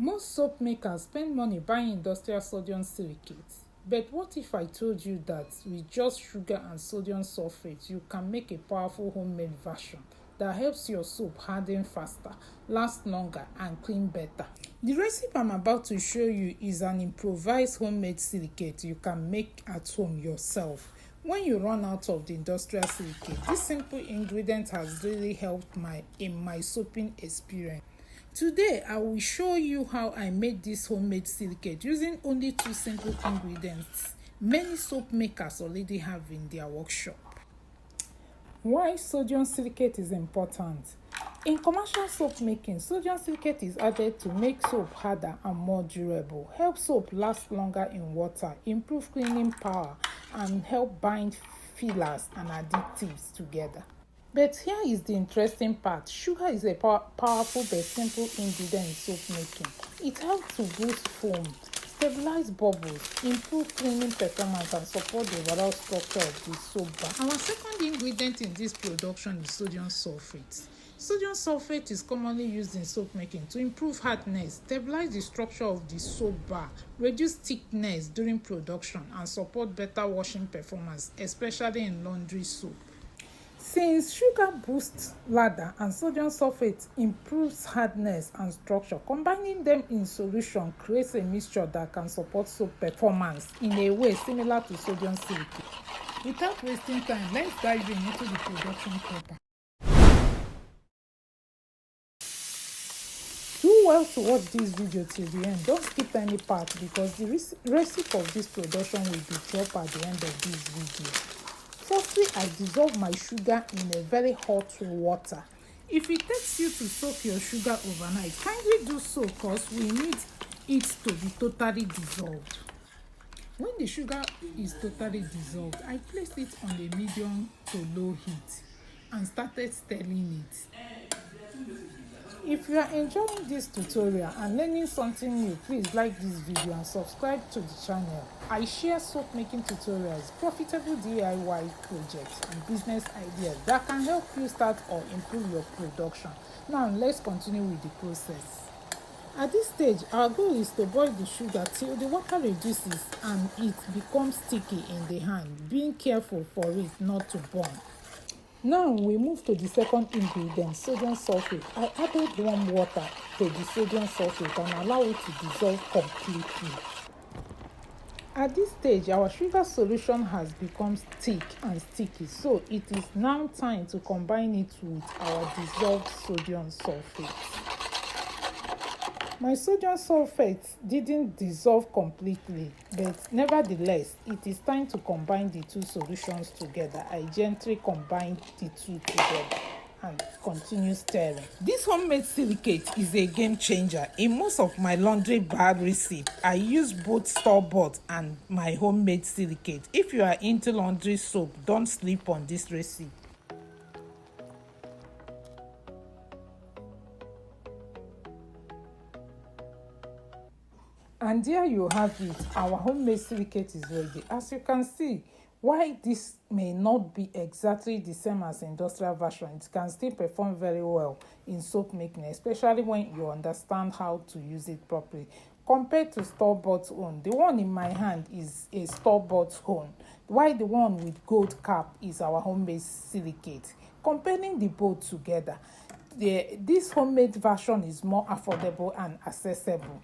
Most soap makers spend money buying industrial sodium silicate. But what if I told you that with just sugar and sodium sulfate, you can make a powerful homemade version that helps your soap harden faster, last longer, and clean better? The recipe I'm about to show you is an improvised homemade silicate you can make at home yourself. When you run out of the industrial silicate, this simple ingredient has really helped in my soaping experience. Today, I will show you how I made this homemade silicate using only 2 simple ingredients many soap makers already have in their workshop. Why sodium silicate is important? In commercial soap making, sodium silicate is added to make soap harder and more durable, help soap last longer in water, improve cleaning power, and help bind fillers and additives together. But here is the interesting part. Sugar is a powerful but simple ingredient in soap making. It helps to boost foam, stabilize bubbles, improve cleaning performance, and support the overall structure of the soap bar. Our second ingredient in this production is sodium sulfate. Sodium sulfate is commonly used in soap making to improve hardness, stabilize the structure of the soap bar, reduce thickness during production, and support better washing performance, especially in laundry soap. Since sugar boosts lather and sodium sulfate improves hardness and structure, combining them in solution creates a mixture that can support soap performance in a way similar to sodium silicate. Without wasting time, let's dive into the production proper. Do well to watch this video till the end. Don't skip any part because the recipe of this production will be dropped at the end of this video. Firstly, I dissolve my sugar in a very hot water. If it takes you to soak your sugar overnight, kindly do so because we need it to be totally dissolved. When the sugar is totally dissolved, I placed it on a medium to low heat and started stirring it. If you are enjoying this tutorial and learning something new, please like this video and subscribe to the channel. I share soap making tutorials, profitable DIY projects, and business ideas that can help you start or improve your production. Now let's continue with the process. At this stage, our goal is to boil the sugar till the water reduces and it becomes sticky in the hand, being careful for it not to burn. Now we move to the second ingredient, sodium sulfate. I added warm water to the sodium sulfate and allow it to dissolve completely. At this stage, our sugar solution has become thick and sticky, so it is now time to combine it with our dissolved sodium sulfate. My sodium sulfate didn't dissolve completely, but nevertheless, it is time to combine the two solutions together. I gently combine the two together and continue stirring. This homemade silicate is a game changer. In most of my laundry bar recipes, I use both store-bought and my homemade silicate. If you are into laundry soap, don't sleep on this recipe. And there you have it, our homemade silicate is ready. As you can see, while this may not be exactly the same as industrial version, it can still perform very well in soap making, especially when you understand how to use it properly. Compared to store-bought one, the one in my hand is a store-bought one, while the one with gold cap is our homemade silicate. Comparing the both together, this homemade version is more affordable and accessible,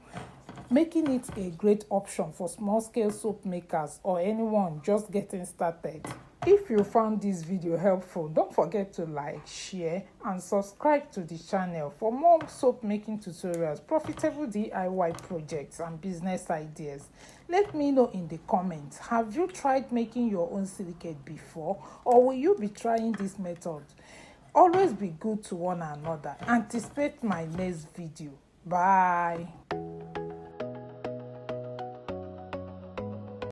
making it a great option for small-scale soap makers or anyone just getting started. If you found this video helpful, don't forget to like, share, and subscribe to the channel for more soap making tutorials, profitable DIY projects, and business ideas. Let me know in the comments, have you tried making your own silicate before, or will you be trying this method? Always be good to one another. Anticipate my next video. Bye.